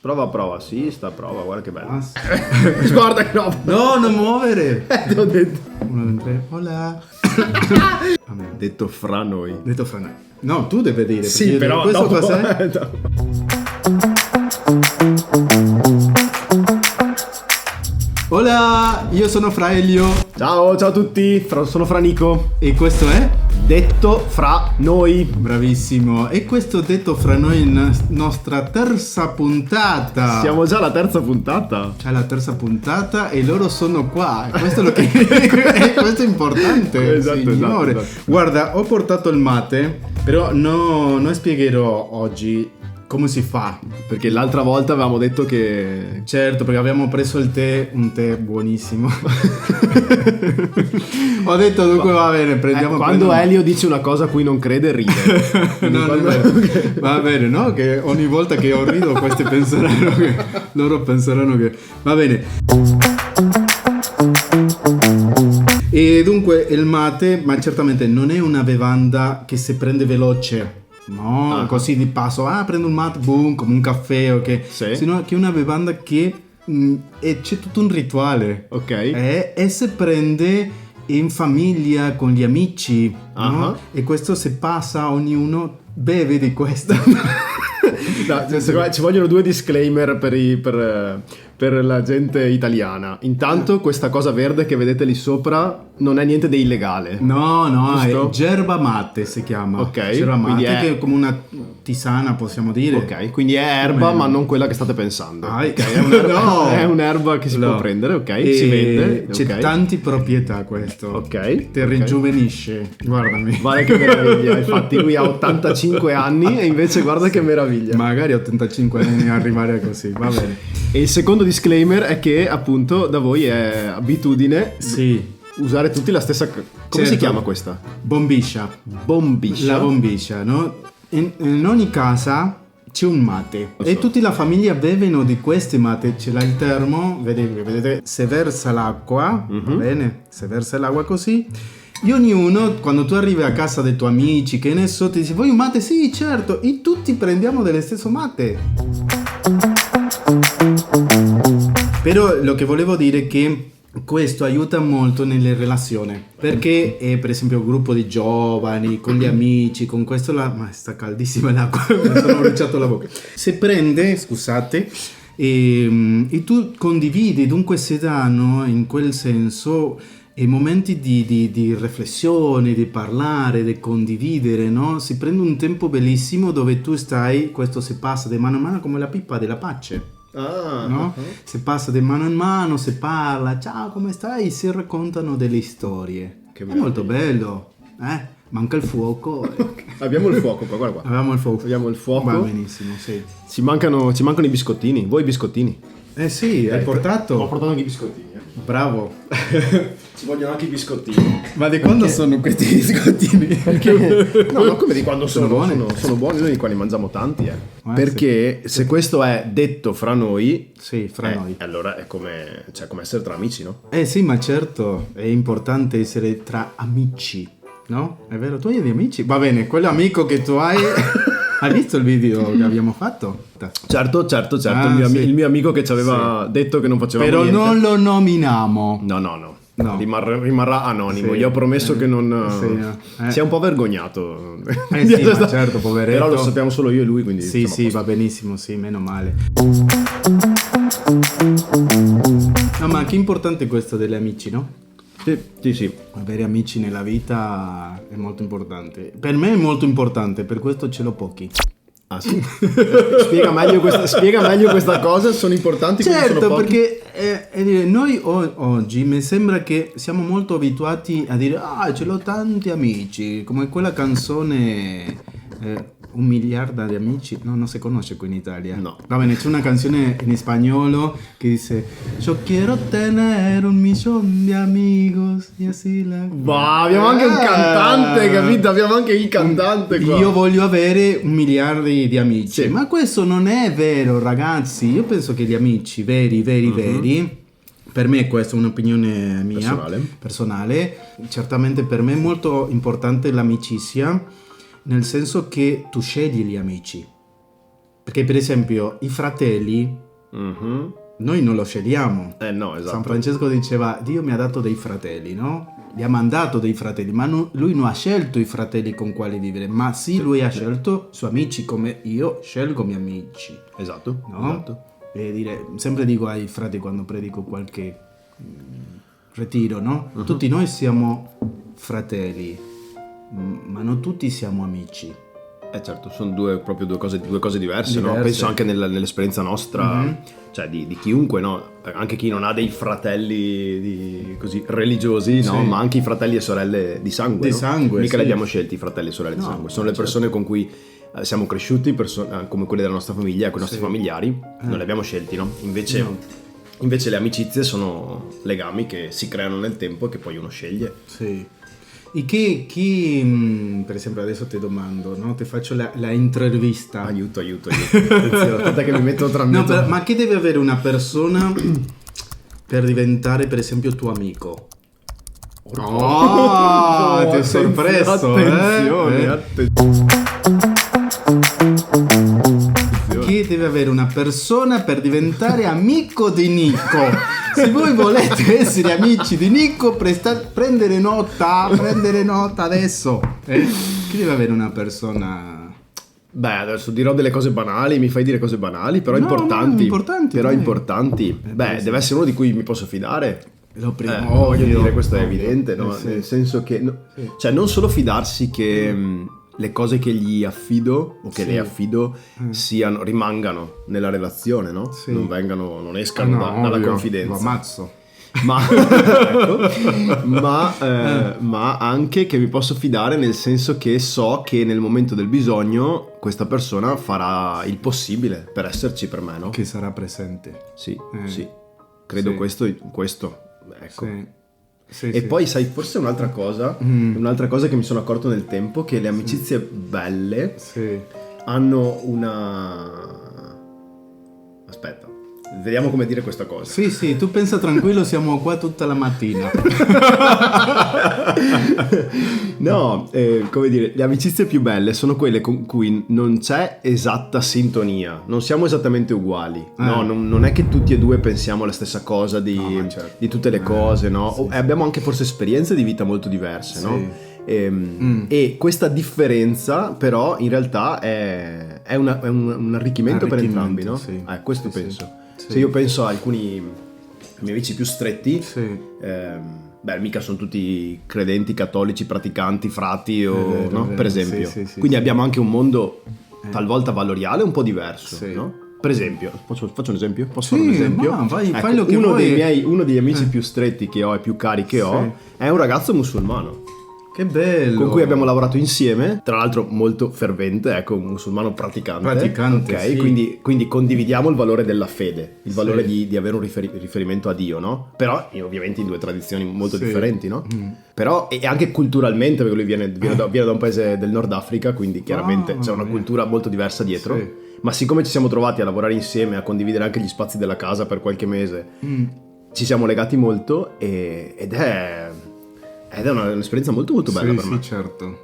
Prova, sì, prova, guarda che bello. Ah, Guarda che no. no, non muovere. Ti ho detto. 1, 2, 3, hola. Detto fra noi. Detto fra noi. No, tu devi dire. Sì, perché però questo dopo... cos'è? Hola, io sono Fra Elio. Ciao a tutti, sono Fra Nico. E questo è? Detto fra noi. Bravissimo. E questo detto fra noi è la nostra terza puntata. Siamo già alla terza puntata. C'è la terza puntata e loro sono qua. E questo è lo che questo è importante. Esatto. Guarda, ho portato il mate, però non spiegherò oggi come si fa. Perché l'altra volta avevamo detto che... Certo, perché abbiamo preso un tè buonissimo. Ho detto dunque va bene, prendiamo... Quando Elio dice una cosa a cui non crede, ride. No, va bene, no? Che ogni volta che io rido questi penseranno che... Loro penseranno che... Va bene. E dunque il mate, ma certamente non è una bevanda che si prende veloce. No, così di passo, prendo un mate, boom, come un caffè, ok? Sì. Sino che è una bevanda che c'è tutto un rituale. Ok. E si prende in famiglia, con gli amici, no? E questo si passa, ognuno beve di questo. No, ci vogliono 2 disclaimer per la gente italiana. Intanto questa cosa verde che vedete lì sopra non è niente di illegale. No, giusto? È gerba mate si chiama. Ok, Gerba mate, quindi che è come una tisana, possiamo dire. Ok, quindi è erba, ma non quella che state pensando. Ok, è un'erba, no. È un'erba che si può prendere, ok? E si vende. C'è tante proprietà questo. Ok. Ti ringiovanisce. Guardami. Guarda che meraviglia. Infatti lui ha 85 anni e invece guarda che meraviglia. Magari 85 anni arrivare così, va bene. E il secondo disclaimer è che appunto da voi è abitudine usare tutti la stessa... Come si chiama questa? Bombiscia. La bombiscia, no? In ogni casa c'è un mate e tutta la famiglia bevono di questi mate. C'è il termo, vedete, se versa l'acqua, va bene? Se versa l'acqua così. E ognuno, quando tu arrivi a casa dei tuoi amici, che ne so, ti dice, vuoi un mate? Sì, certo. E tutti prendiamo dello stesso mate. Però lo che volevo dire è che questo aiuta molto nelle relazioni, perché per esempio un gruppo di giovani con gli amici, con questo ma sta caldissima l'acqua, mi sono bruciato la bocca. Se prende, scusate, e tu condividi, dunque si danno in quel senso momenti di riflessione, di parlare, di condividere, no? Si prende un tempo bellissimo dove tu stai, questo si passa di mano a mano come la pippa della pace. No? Si passa di mano in mano, si parla, ciao come stai, si raccontano delle storie. È molto bello, manca il fuoco. Abbiamo il fuoco qua, guarda qua. Abbiamo il fuoco. Va benissimo, sì. Ci mancano i biscottini. Voi i biscottini? Sì, hai portato. Ho portato anche i biscottini. Bravo. Ci vogliono anche i biscottini. Ma di quando sono questi biscottini? Perché? No, come di quando sono buoni. Sono buoni, noi di qua ne mangiamo tanti. Perché se questo è detto fra noi, fra noi, allora è come essere tra amici, no? Sì, ma certo, è importante essere tra amici, no? È vero, tu hai degli amici? Va bene, quell'amico che tu hai... Hai visto il video che abbiamo fatto? Certo. Il mio amico che ci aveva detto che non facevamo però niente. non lo nominiamo. No. Rimarrà anonimo. Gli ho promesso che non... Si è un po' vergognato. Ma certo, poveretto. Però lo sappiamo solo io e lui, quindi... Sì, va benissimo, meno male. No, ma che importante questo degli amici, no? Sì. Avere amici nella vita è molto importante. Per me è molto importante, per questo ce l'ho pochi. Ah sì? Spiega meglio questa cosa, sono importanti, certo, sono pochi. Perché noi oggi mi sembra che siamo molto abituati a dire ce l'ho tanti amici, come quella canzone 1 miliardo di amici, no, non si conosce qui in Italia. No. Va bene, c'è una canzone in spagnolo che dice Yo quiero tener 1.000.000 de amigos y así la... Abbiamo anche un cantante, capito? Abbiamo anche il cantante qua. Io voglio avere 1 miliardo di amici. Ma questo non è vero, ragazzi. Io penso che gli amici veri, per me questa è un'opinione mia personale. Certamente per me è molto importante l'amicizia, nel senso che tu scegli gli amici. Perché per esempio i fratelli, noi non lo scegliamo. No, esatto. San Francesco diceva, Dio mi ha dato dei fratelli, no? Gli ha mandato dei fratelli, ma lui non ha scelto i fratelli con quali vivere, ma sì, lui ha scelto i suoi amici come io scelgo i miei amici. Esatto, no? esatto. E sempre dico ai frati quando predico qualche ritiro, no? Tutti noi siamo fratelli, ma non tutti siamo amici. Certo, sono due cose diverse, no? Penso anche nell'esperienza nostra, cioè di chiunque, no? Anche chi non ha dei fratelli così religiosi, no? Ma anche i fratelli e sorelle di sangue. Di sangue, Mica li abbiamo scelti i fratelli e sorelle di sangue, sono le persone con cui siamo cresciuti, come quelle della nostra famiglia, con i nostri familiari, non li abbiamo scelti, no? Invece le amicizie sono legami che si creano nel tempo e che poi uno sceglie. Sì. E chi, per esempio adesso ti domando, no? Ti faccio la intervista. Aiuto. Aspetta che mi metto tra me. No, ma che deve avere una persona per diventare per esempio tuo amico? Oh, ti ho sorpreso. Attenzione. Chi deve avere una persona per diventare amico di Nico? Se voi volete essere amici di Nico, prendere nota adesso. Chi deve avere una persona? Beh, adesso dirò delle cose banali, mi fai dire cose banali, però importanti. Importanti. Beh, deve essere uno di cui mi posso fidare. Voglio dire, questo è evidente, no? Sì. Nel senso che, cioè, non solo fidarsi che le cose che gli affido o che le affido rimangano nella relazione, no? Sì. Non escano dalla confidenza. Lo ammazzo. Ma anche che mi posso fidare, nel senso che so che nel momento del bisogno questa persona farà il possibile per esserci per me, no? Che sarà presente. Sì. Credo questo. Ecco. Sì, e poi sai, forse un'altra cosa che mi sono accorto nel tempo, che le amicizie belle hanno aspetta, vediamo come dire questa cosa. Sì, tu pensa tranquillo, siamo qua tutta la mattina. No, come dire, le amicizie più belle sono quelle con cui non c'è esatta sintonia, non siamo esattamente uguali, no? Non è che tutti e due pensiamo la stessa cosa di tutte le cose, no? Abbiamo anche forse esperienze di vita molto diverse, no? E questa differenza però in realtà è un arricchimento per entrambi, no? Questo penso. Se io penso a alcuni miei amici più stretti, mica sono tutti credenti, cattolici, praticanti, frati o no? Per esempio. Quindi abbiamo anche un mondo talvolta valoriale un po' diverso, no? Per esempio, faccio un esempio? Posso fare un esempio? Fai lo che vuoi. Uno degli amici più stretti che ho e più cari che ho è un ragazzo musulmano. Che bello! Con cui abbiamo lavorato insieme, tra l'altro molto fervente, ecco, un musulmano praticante, ok? Quindi condividiamo il valore della fede, il valore di avere un riferimento a Dio, no? Però ovviamente in due tradizioni molto differenti, no? Però e anche culturalmente, perché lui viene da un paese del Nord Africa, quindi chiaramente c'è una cultura molto diversa dietro. Ma siccome ci siamo trovati a lavorare insieme, a condividere anche gli spazi della casa per qualche mese, ci siamo legati molto ed è un'esperienza molto molto bella per me. Sì, certo.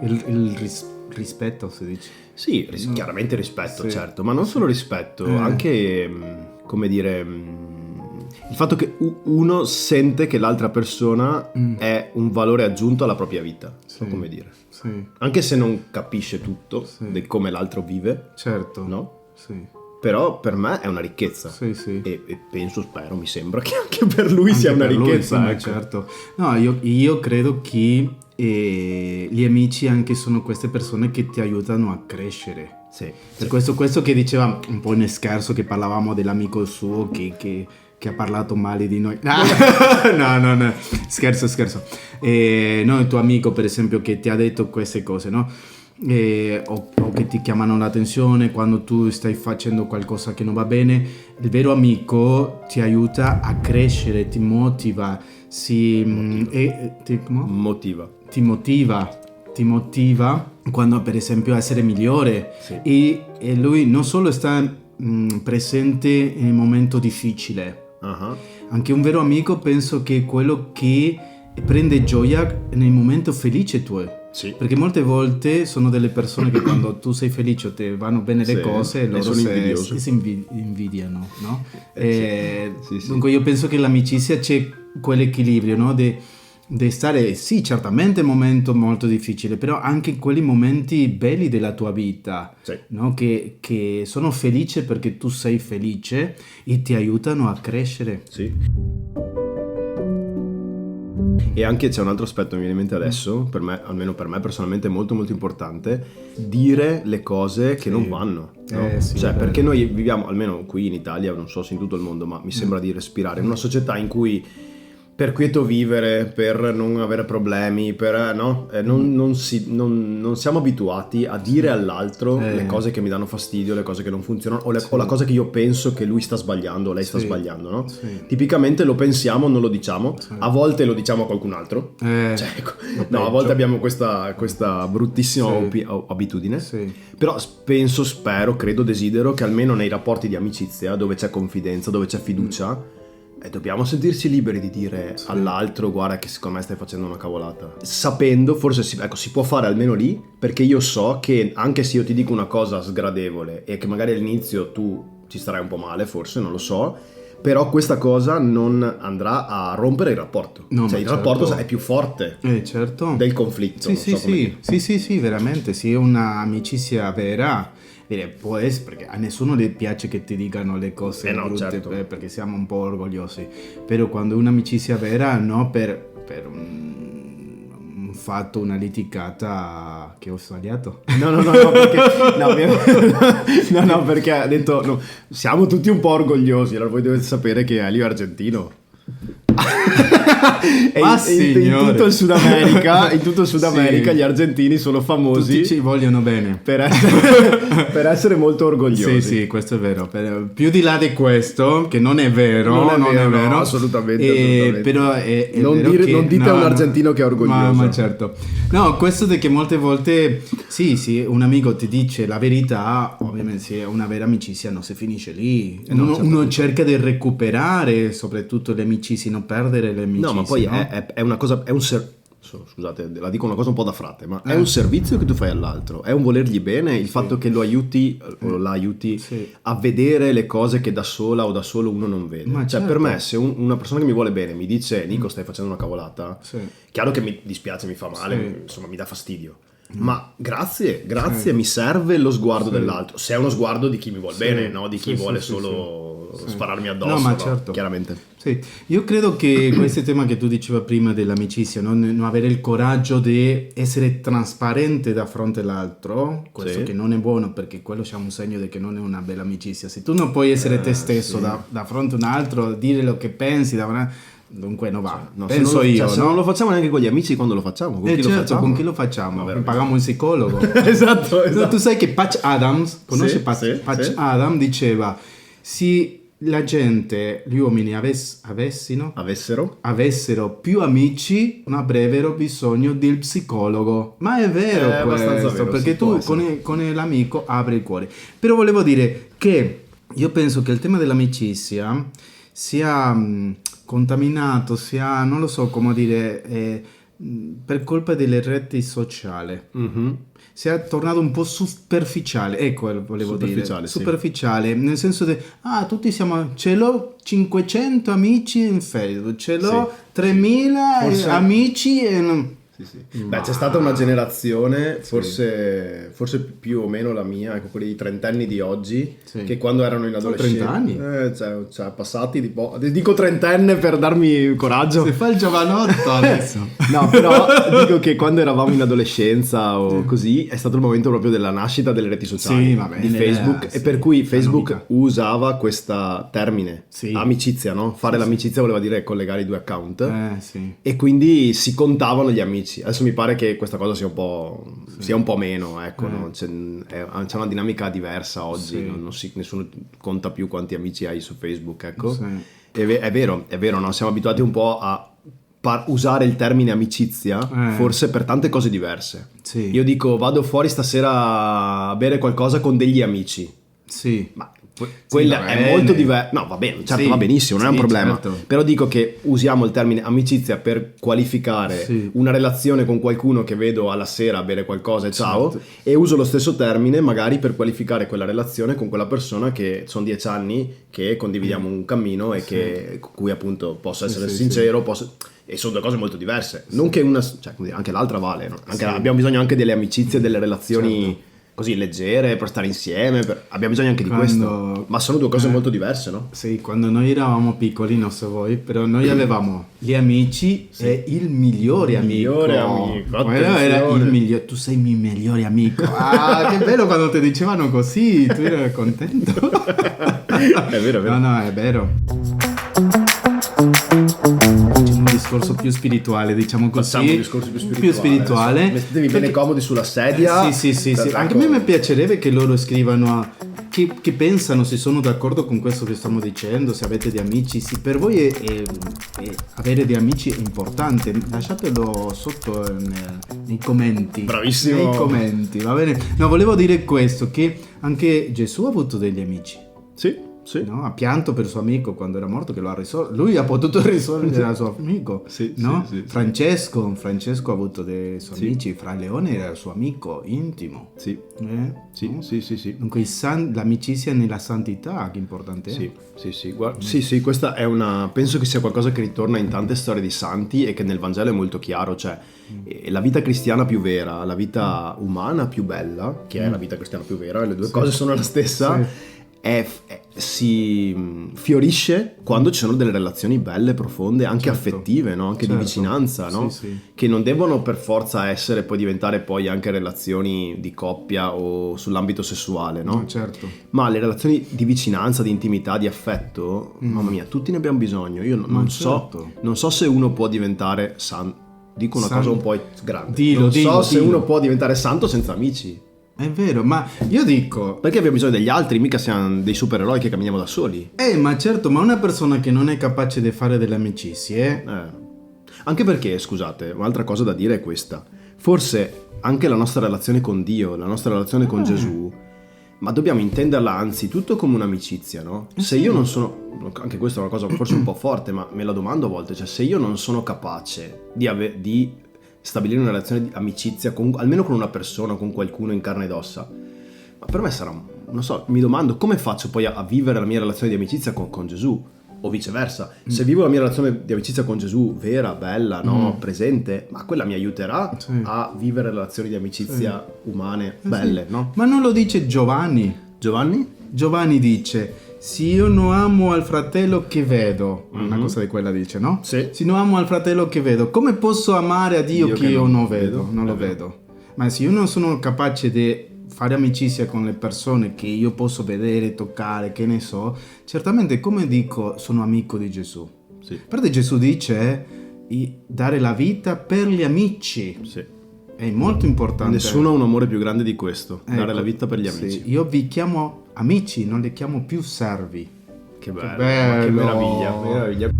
Il rispetto, si dice. Sì, chiaramente rispetto, certo, ma non solo rispetto, anche, come dire, il fatto che uno sente che l'altra persona è un valore aggiunto alla propria vita, come dire. Anche se non capisce tutto di come l'altro vive, certo, no? Sì. Però per me è una ricchezza. E spero, mi sembra che anche per lui anche sia una ricchezza. Lui, ecco. Certo. No, io credo che gli amici anche sono queste persone che ti aiutano a crescere. Per questo che diceva un po' in scherzo, che parlavamo dell'amico suo che ha parlato male di noi. No, scherzo. No, il tuo amico per esempio che ti ha detto queste cose, no? O che ti chiamano l'attenzione quando tu stai facendo qualcosa che non va bene. Il vero amico ti aiuta a crescere, ti motiva, ti motiva quando per esempio a essere migliore. E lui non solo sta presente nel momento difficile, anche un vero amico penso che è quello che prende gioia nel momento felice tuo. Sì. Perché molte volte sono delle persone che quando tu sei felice o ti vanno bene le Sì, cose, e loro sono invidiosi. si invidiano, no? Sì. Dunque io penso che l'amicizia c'è quell'equilibrio, no? Di stare, sì, certamente è un momento molto difficile, però anche in quelli momenti belli della tua vita, Sì. no? Che sono felice perché tu sei felice e ti aiutano a crescere. Sì. E anche c'è un altro aspetto, mi viene in mente adesso, per me, almeno per me personalmente è molto molto importante, dire le cose che non vanno, no? Sì, Cioè, è vero. perché noi viviamo, almeno qui in Italia, non so se in tutto il mondo, ma mi sembra di respirare in una società in cui per quieto vivere, per non avere problemi, per non siamo abituati a dire all'altro le cose che mi danno fastidio, le cose che non funzionano, o la cosa che io penso che lui sta sbagliando o lei sta sbagliando, no? Sì. Tipicamente lo pensiamo, non lo diciamo, a volte lo diciamo a qualcun altro. Cioè, no, a volte abbiamo questa bruttissima abitudine. Sì. Però penso, spero, credo, desidero che almeno nei rapporti di amicizia, dove c'è confidenza, dove c'è fiducia, dobbiamo sentirci liberi di dire all'altro: guarda che secondo me stai facendo una cavolata, sapendo, forse si può fare almeno lì, perché io so che anche se io ti dico una cosa sgradevole e che magari all'inizio tu ci starai un po' male, forse, non lo so, però questa cosa non andrà a rompere il rapporto. No, cioè ma il rapporto certo. è più forte Certo. del conflitto. Sì, non so come dire. sì, veramente, sì, è un'amicizia vera. Può essere perché a nessuno le piace che ti dicano le cose No, brutte, certo. perché siamo un po' orgogliosi, però quando è un'amicizia vera, no per un fatto, una litigata che ho sbagliato. Perché ha detto siamo tutti un po' orgogliosi, allora voi dovete sapere che Elio è argentino. In tutto il Sud America, Sì. gli argentini sono famosi Tutti ci vogliono bene. per essere molto orgogliosi. Sì, questo è vero. Più di là di questo, che non è vero, Non è vero, assolutamente. Però è Non vero dire- non dite a un argentino che è orgoglioso. Ma certo. No, questo di che molte volte, sì, un amico ti dice la verità, ovviamente se è una vera amicizia non si finisce lì. Uno cerca di recuperare, soprattutto le amicizie, non perdere le amicizie. No, ma poi no? è una cosa, scusate, la dico una cosa un po' da frate, ma è un servizio che tu fai all'altro, è un volergli bene, il fatto che lo aiuti o la aiuti a vedere le cose che da sola o da solo uno non vede. Ma cioè, certo. per me, se una persona che mi vuole bene mi dice: Nico, stai facendo una cavolata, Sì. chiaro che mi dispiace, mi fa male, insomma, mi dà fastidio. Ma grazie, mi serve lo sguardo dell'altro. Se è uno sguardo di chi mi vuole bene, no? Di chi vuole solo spararmi addosso, No, ma certo. chiaramente. Sì, io credo che questo tema che tu diceva prima dell'amicizia, non avere il coraggio di essere trasparente da fronte all'altro, questo che non è buono, perché quello c'è un segno di che non è una bella amicizia. Se tu non puoi essere te stesso da fronte a un altro, dire lo che pensi, dunque non va. No, penso io. Se non lo facciamo neanche con gli amici, quando lo facciamo? Con chi lo Certo, facciamo? con chi lo facciamo? veramente. Paghiamo un psicologo. Esatto. No, tu sai che Patch Adams, conosci Sì, Patch sì. Adams, diceva: se la gente, gli uomini avessero più amici, non avrebbero bisogno del psicologo. Ma è vero abbastanza questo, vero, perché sì, può tu essere. con l'amico apri il cuore. Però volevo dire che io penso che il tema dell'amicizia sia contaminato, sia, non lo so come dire, per colpa delle reti sociali. Si è tornato un po' superficiale, ecco, volevo Superficiale, dire. sì. Superficiale, nel senso che tutti siamo, ce l'ho 500 amici in Facebook, ce l'ho 3000 Forse- amici e non... Beh, c'è stata una generazione, forse più o meno la mia, ecco, quelli trentenni di oggi, che quando erano in adolescenza. 30 anni? Cioè, passati dico trentenne per darmi coraggio. Si fa il giovanotto adesso. No, però dico che quando eravamo in adolescenza o così è stato il momento proprio della nascita delle reti sociali, Sì, va bene, di Facebook, sì, e per cui Facebook novità. usava questa termine, Sì. amicizia, no? Fare l'amicizia voleva dire collegare i due account. Sì. E quindi si contavano gli amici. Adesso mi pare che questa cosa sia un po' meno, ecco, no? C'è una dinamica diversa oggi, nessuno conta più quanti amici hai su Facebook, ecco. Sì. È vero, no? Siamo abituati un po' a usare il termine amicizia, forse per tante cose diverse. Sì. Io dico: vado fuori stasera a bere qualcosa con degli amici. Sì. Ma Quella è molto diversa. No, va bene, certo, va benissimo, non è un problema. Certo. Però dico che usiamo il termine amicizia per qualificare una relazione con qualcuno che vedo alla sera a bere qualcosa e ciao, e uso lo stesso termine magari per qualificare quella relazione con quella persona che sono 10 anni che condividiamo un cammino e con cui appunto posso essere sincero, e sono due cose molto diverse. Non che una, cioè, anche l'altra vale, no? Abbiamo bisogno anche delle amicizie, delle relazioni così leggere per stare insieme, abbiamo bisogno anche di questo, ma sono due cose molto diverse, no? Sì, quando noi eravamo piccoli, non so voi, però noi avevamo gli amici e il migliore amico. Quello era il migliore. Tu sei il mio migliore amico. Ah, che bello quando ti dicevano così, tu eri contento. È vero, è vero. No, è vero. Un discorso più spirituale, diciamo così. Facciamo un discorso più spirituale. Mettetevi bene comodi sulla sedia. Sì. Anche a me mi piacerebbe che loro scrivano che pensano, se sono d'accordo con questo che stiamo dicendo, se avete degli amici. Sì, per voi avere degli amici è importante. Lasciatelo sotto nei commenti. Bravissimo. Nei commenti, va bene? No, volevo dire questo, che anche Gesù ha avuto degli amici. Sì. No? Ha pianto per suo amico quando era morto, che lo ha risolto. Lui ha potuto risolvere il suo amico. No? Francesco ha avuto dei suoi amici. Fra Leone era il suo amico intimo. Sì. Dunque l'amicizia nella santità, che importante è. Sì, questa è penso che sia qualcosa che ritorna in tante storie di santi e che nel Vangelo è molto chiaro, cioè la vita cristiana più vera, la vita umana più bella, che è la vita cristiana più vera, le due cose sono la stessa. Si fiorisce quando ci sono delle relazioni belle, profonde, anche affettive, no? Anche di vicinanza, no? Che non devono per forza essere, poi diventare poi anche relazioni di coppia o sull'ambito sessuale, no? Certo. Ma le relazioni di vicinanza, di intimità, di affetto, mamma mia, tutti ne abbiamo bisogno. Io non so se uno può diventare santo. Dico una cosa un po' grande. Non so se uno può diventare santo senza amici. È vero, ma io dico... Perché abbiamo bisogno degli altri, mica siamo dei supereroi che camminiamo da soli. Ma certo, ma una persona che non è capace di fare delle amicizie... Anche perché, scusate, un'altra cosa da dire è questa. Forse anche la nostra relazione con Dio, la nostra relazione con Gesù, ma dobbiamo intenderla anzitutto come un'amicizia, no? Se io non sono... Anche questa è una cosa forse un po' forte, ma me la domando a volte. Cioè, se io non sono capace di stabilire una relazione di amicizia almeno con una persona, con qualcuno in carne ed ossa, ma per me sarà, non so, mi domando come faccio poi a vivere la mia relazione di amicizia con Gesù, o viceversa. Se vivo la mia relazione di amicizia con Gesù vera, bella, no, presente, ma quella mi aiuterà a vivere relazioni di amicizia umane belle, no? Ma non lo dice Giovanni? Giovanni dice: se io non amo al fratello che vedo, una cosa di quella dice, no? Sì. Se non amo al fratello che vedo, come posso amare a Dio che io non vedo? Non lo vedo. Ma se io non sono capace di fare amicizia con le persone che io posso vedere, toccare, che ne so, certamente, come dico, sono amico di Gesù. Sì. Perché Gesù dice dare la vita per gli amici. Sì. È molto importante. Nessuno ha un amore più grande di questo, dare la vita per gli amici. Io vi chiamo amici, non li chiamo più servi. Che bello. Che meraviglia.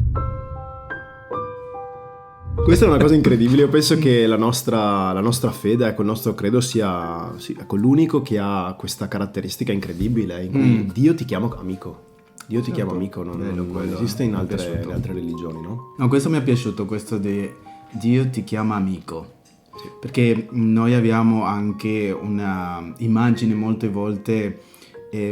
Questa è una cosa incredibile. Io penso che la nostra fede, ecco, il nostro credo sia l'unico che ha questa caratteristica incredibile in cui Dio ti chiama amico. Dio ti chiama amico, non esiste in altre religioni, no? No, questo mi è piaciuto, questo di Dio ti chiama amico. Perché noi abbiamo anche una immagine molte volte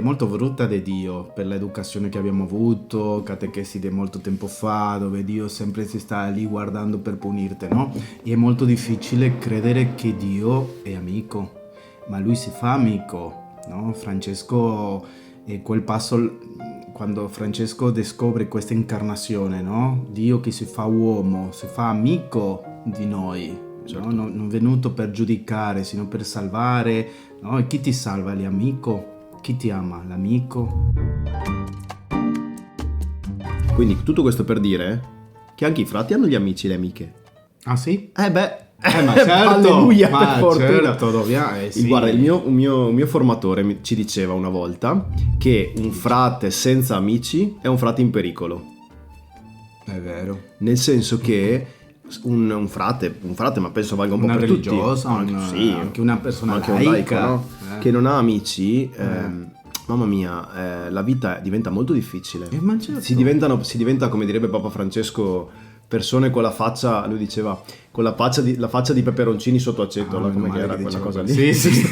molto brutta di Dio per l'educazione che abbiamo avuto, catechesi di molto tempo fa, dove Dio sempre si sta lì guardando per punirti, no? E è molto difficile credere che Dio è amico, ma lui si fa amico, no? Francesco, quel passo, quando Francesco scopre questa incarnazione, no? Dio che si fa uomo, si fa amico di noi. Certo. No? Non venuto per giudicare, sino per salvare, no? E chi ti salva? L'amico? Chi ti ama? L'amico? Quindi tutto questo per dire che anche i frati hanno gli amici e le amiche. Ah sì? Ma certo, alleluia, per fortuna. Certo, Guarda, un mio formatore ci diceva una volta che un frate senza amici è un frate in pericolo. È vero. Nel senso che un frate, ma penso valga un po' per tutti, anche una persona anche laica, un laico, no? Che non ha amici, mamma mia, la vita diventa molto difficile. Ma certo. Si diventa, come direbbe Papa Francesco, persone con la faccia, lui diceva, con la faccia di peperoncini sotto aceto, come che era quella cosa lì. Sì, sì.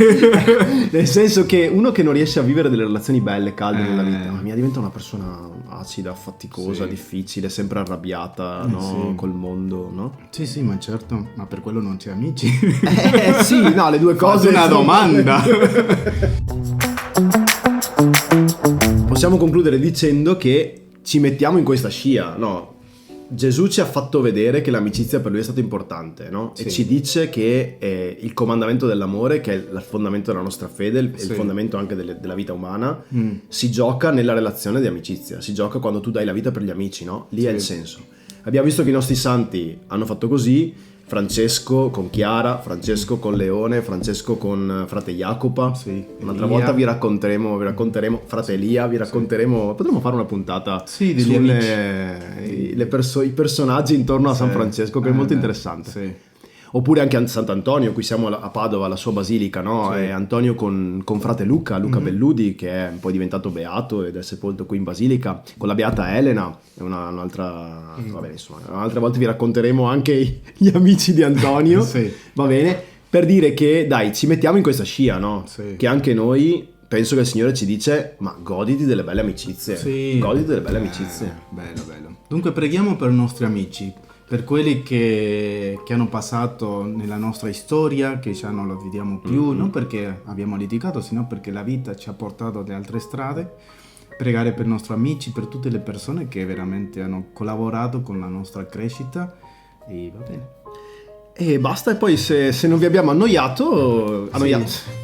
Nel senso che uno che non riesce a vivere delle relazioni belle, calde nella vita, mamma mia, diventa una persona acida, faticosa, difficile, sempre arrabbiata, no? Col mondo, no? Sì, ma certo, ma per quello non c'è amici. Sì, no, le due cose. Una domanda. Possiamo concludere dicendo che ci mettiamo in questa scia, no? Gesù ci ha fatto vedere che l'amicizia per lui è stata importante, no? Sì. E ci dice che il comandamento dell'amore, che è il fondamento della nostra fede, il fondamento anche della vita umana, si gioca nella relazione di amicizia, si gioca quando tu dai la vita per gli amici, no? Lì è il senso. Abbiamo visto che i nostri santi hanno fatto così, Francesco con Chiara, Francesco con Leone, Francesco con frate Jacopa. Sì, Un'altra Elia. volta vi racconteremo frate Elia, vi racconteremo, potremmo fare una puntata degli i personaggi intorno a San Francesco, che è molto interessante. Sì. Oppure anche a Sant'Antonio, qui siamo a Padova, la sua basilica, no? Sì. E Antonio con frate Luca Belludi, che è poi diventato beato ed è sepolto qui in basilica, con la beata Elena, è un'altra... Va bene, insomma, un'altra volta vi racconteremo anche gli amici di Antonio, Sì. va bene? Per dire che, dai, ci mettiamo in questa scia, no? Sì. Che anche noi, penso che il Signore ci dice, ma goditi delle belle amicizie, Sì. goditi delle belle amicizie. Bello. Dunque preghiamo per i nostri amici, per quelli che hanno passato nella nostra storia, che già non lo vediamo più, non perché abbiamo litigato, sino perché la vita ci ha portato da altre strade. Pregare per i nostri amici, per tutte le persone che veramente hanno collaborato con la nostra crescita, e va bene. E basta, e poi se non vi abbiamo annoiato.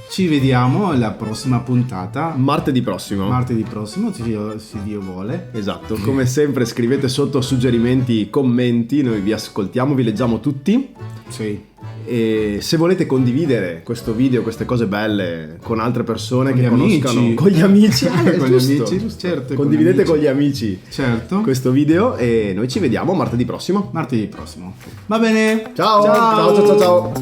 Ci vediamo alla prossima puntata. Martedì prossimo. Martedì prossimo, se Dio vuole. Esatto, come sempre scrivete sotto suggerimenti, commenti, noi vi ascoltiamo, vi leggiamo tutti. Sì. E se volete condividere questo video, queste cose belle con altre persone Con che gli conoscano, amici. con gli amici, Con gli giusto. amici, certo. Condividete con gli amici Certo. questo video e noi ci vediamo martedì prossimo. Martedì prossimo. Va bene. Ciao.